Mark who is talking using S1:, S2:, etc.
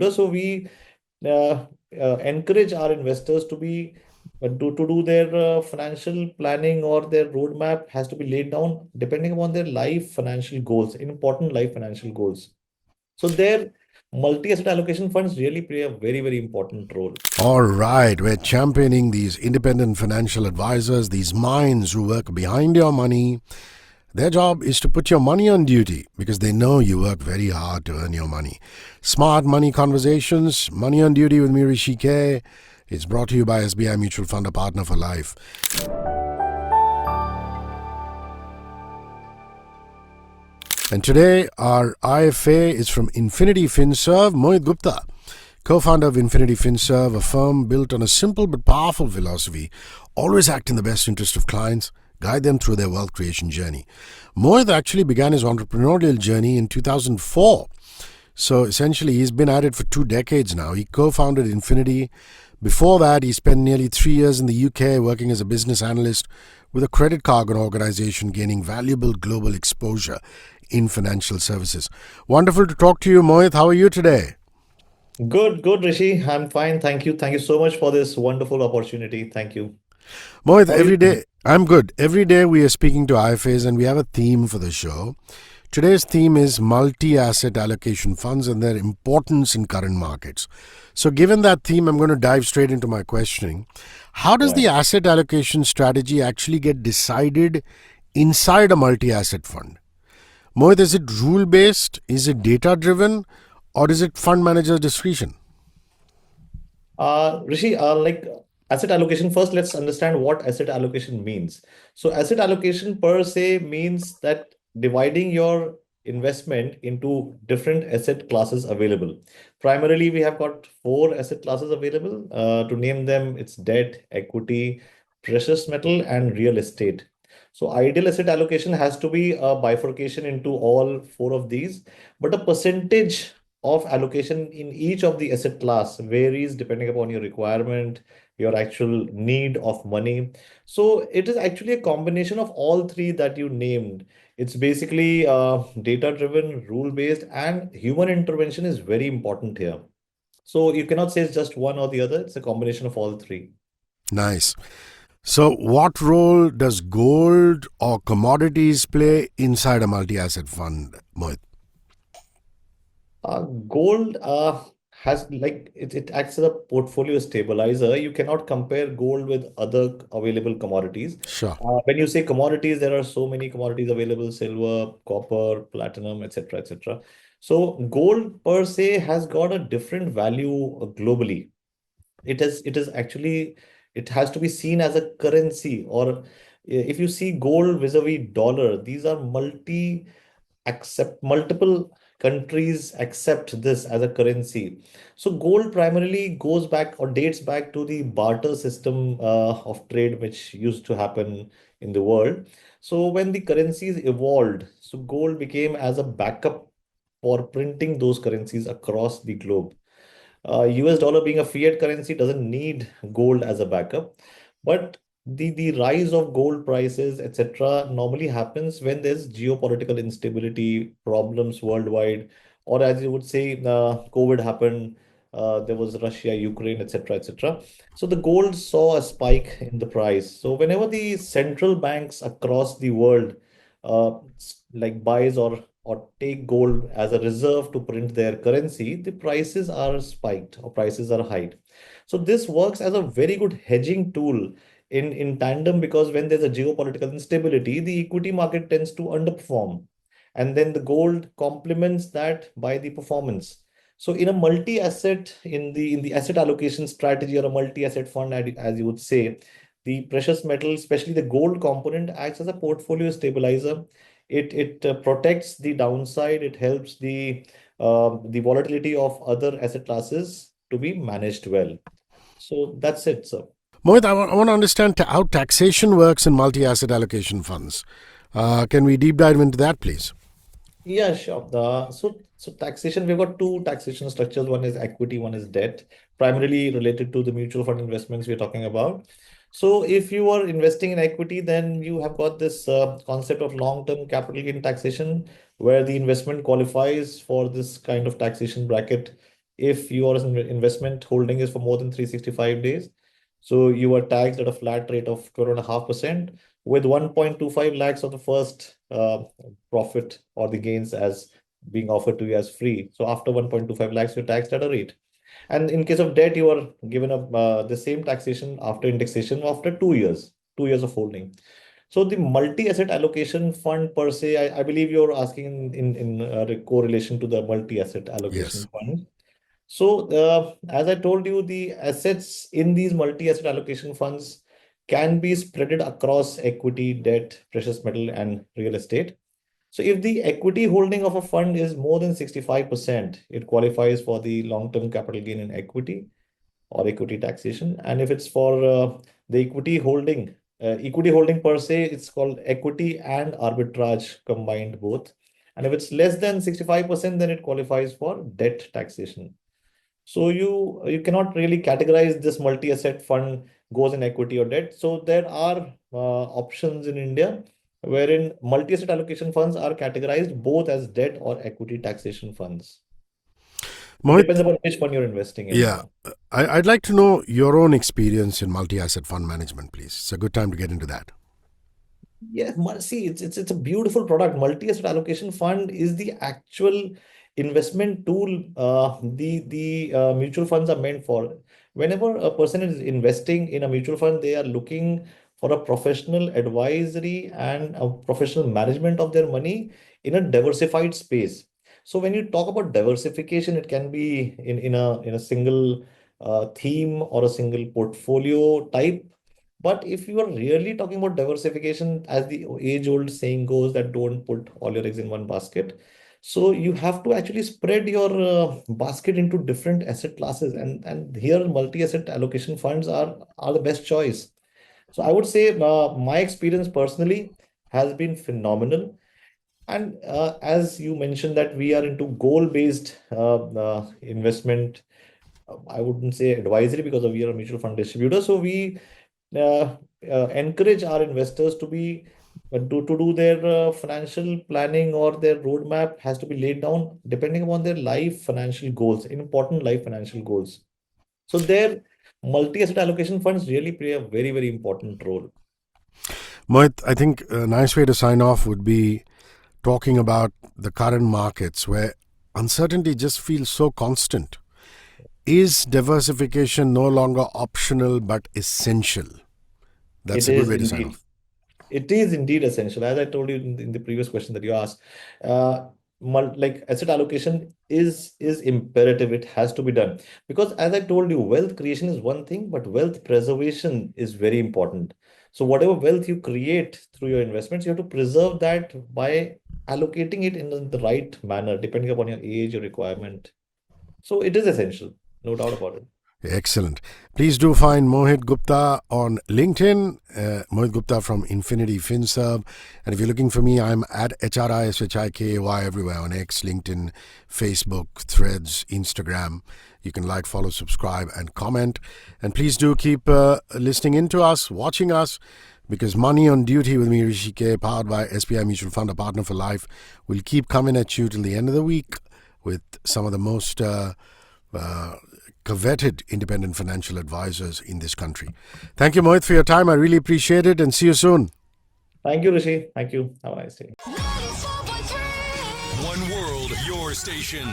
S1: So we uh, encourage our investors to be to do their financial planning, or their roadmap has to be laid down depending upon their life financial goals, important life financial goals. So their multi-asset allocation funds really play a very, very important role.
S2: All right, we're championing these independent financial advisors, these minds who work behind your money. Their job is to put your money on duty because they know you work very hard to earn your money. Smart Money Conversations, Money on Duty with me, Hrishi K. It's brought to you by SBI Mutual Fund, a partner for life. And today, our IFA is from Infinity Finserv, Mohit Gupta, co-founder of Infinity Finserv, a firm built on a simple but powerful philosophy: always act in the best interest of clients, guide them through their wealth creation journey. Mohit actually began his entrepreneurial journey in 2004. So essentially, he's been at it for 2 decades now. He co-founded Infinity. Before that, he spent nearly 3 years in the UK working as a business analyst with a credit card organization, gaining valuable global exposure in financial services. Wonderful to talk to you, Mohit. How are you today?
S1: Good, good, Rishi. I'm fine. Thank you. Thank you so much for this wonderful opportunity. Thank you.
S2: Mohit,
S1: How are you
S2: every
S1: doing?
S2: day, I'm good. Every day we are speaking to IFAs and we have a theme for the show. Today's theme is multi-asset allocation funds and their importance in current markets. So given that theme, I'm going to dive straight into my questioning. How does the
S1: Right.
S2: asset allocation strategy actually get decided inside a multi-asset fund? Mohit, is it rule-based? Is it data-driven? Or is it fund manager discretion?
S1: Rishi, like asset allocation, first let's understand what asset allocation means. So asset allocation per se means that dividing your investment into different asset classes available. Primarily, we have got four asset classes available. To name them, it's debt, equity, precious metal, and real estate. So ideal asset allocation has to be a bifurcation into all four of these, but a percentage of allocation in each of the asset class varies depending upon your requirement, your actual need of money. So it is actually a combination of all three that you named. It's basically data driven, rule based, and human intervention is very important here. So you cannot say it's just one or the other, it's a combination of all three.
S2: Nice. So, what role does gold or commodities play inside a multi asset fund, Mohit?
S1: Gold has like it acts as a portfolio stabilizer. You cannot compare gold with other available commodities.
S2: Sure.
S1: When you say commodities, there are so many commodities available: silver, copper, platinum, etc., etc. So gold per se has got a different value globally. It is actually, it has to be seen as a currency, or if you see gold vis-a-vis dollar, these are multiple countries accept this as a currency. So gold primarily goes back or dates back to the barter system of trade which used to happen in the world. So when the currencies evolved, so gold became as a backup for printing those currencies across the globe. US dollar being a fiat currency doesn't need gold as a backup, but the rise of gold prices, etc., normally happens when there's geopolitical instability, problems worldwide, or as you would say, COVID happened. There was Russia, Ukraine, etc., etc. So the gold saw a spike in the price. So whenever the central banks across the world like buys or take gold as a reserve to print their currency, the prices are spiked or prices are high. So this works as a very good hedging tool in tandem, because when there's a geopolitical instability, the equity market tends to underperform. And then the gold complements that by the performance. So in a multi-asset, in the asset allocation strategy, or a multi-asset fund, as you would say, the precious metal, especially the gold component, acts as a portfolio stabilizer. It protects the downside. It helps the volatility of other asset classes to be managed well. So that's it, sir.
S2: Mohit, I want to understand how taxation works in multi asset allocation funds. Can we deep dive into that, please?
S1: Yeah, sure. So taxation, we've got two taxation structures. One is equity, one is debt, primarily related to the mutual fund investments we're talking about. So if you are investing in equity, then you have got this concept of long-term capital gain taxation, where the investment qualifies for this kind of taxation bracket. if your investment holding is for more than 365 days. So you are taxed at a flat rate of 12.5% with 1.25 lakhs of the first profit or the gains as being offered to you as free. So after 1.25 lakhs, you're taxed at a rate. And in case of debt, you are given up the same taxation after indexation after 2 years, 2 years of holding. So the multi-asset allocation fund per se, I believe you're asking in correlation to the multi-asset
S2: Yes.
S1: allocation fund. So, as I told you, the assets in these multi-asset allocation funds can be spreaded across equity, debt, precious metal, and real estate. So, if the equity holding of a fund is more than 65%, it qualifies for the long-term capital gain in equity or equity taxation. And if it's for the equity holding per se, it's called equity and arbitrage combined both. And if it's less than 65%, then it qualifies for debt taxation. So you cannot really categorize this multi-asset fund goes in equity or debt. So there are options in India wherein multi-asset allocation funds are categorized both as debt or equity taxation funds. It depends
S2: Mohit,
S1: upon which fund you're investing in.
S2: yeah, I'd like to know your own experience in multi asset fund management, please. It's a good time to get into that.
S1: Yes, see, it's a beautiful product. Multi-asset allocation fund is the actual investment tool the mutual funds are meant for. Whenever a person is investing in a mutual fund, they are looking for a professional advisory and a professional management of their money in a diversified space. So when you talk about diversification, it can be in a single theme or a single portfolio type, but if you are really talking about diversification, as the age-old saying goes, that don't put all your eggs in one basket. So you have to actually spread your basket into different asset classes, and here multi-asset allocation funds are the best choice. So I would say my experience personally has been phenomenal. And as you mentioned that we are into goal-based investment, I wouldn't say advisory because we are a mutual fund distributor. So we uh, encourage our investors to be to do their financial planning, or their roadmap has to be laid down depending upon their life financial goals, important life financial goals. So their multi-asset allocation funds really play a very, very important role.
S2: Mohit, I think a nice way to sign off would be talking about the current markets where uncertainty just feels so constant. Is diversification no longer optional but essential? That's
S1: It
S2: a good
S1: is
S2: way to sign
S1: indeed.
S2: off.
S1: It is indeed essential. As I told you in the previous question that you asked, like asset allocation is imperative. It has to be done because, as I told you, wealth creation is one thing, but wealth preservation is very important. So whatever wealth you create through your investments, you have to preserve that by allocating it in the right manner, depending upon your age, your requirement. So it is essential, no doubt about it.
S2: Excellent. Please do find Mohit Gupta on LinkedIn. Mohit Gupta from Infinity Finserv. And if you're looking for me, I'm at HRISHIKAY everywhere on X, LinkedIn, Facebook, Threads, Instagram. You can like, follow, subscribe, and comment. And please do keep listening into us, watching us, because Money on Duty with me, Hrishi K, powered by SBI Mutual Fund, a partner for life, will keep coming at you till the end of the week with some of the most uh, coveted independent financial advisors in this country. Thank you, Mohit, for your time. I really appreciate it, and see you soon.
S1: Thank you, Rishi. Thank you. Have a nice day.
S3: One world, your station.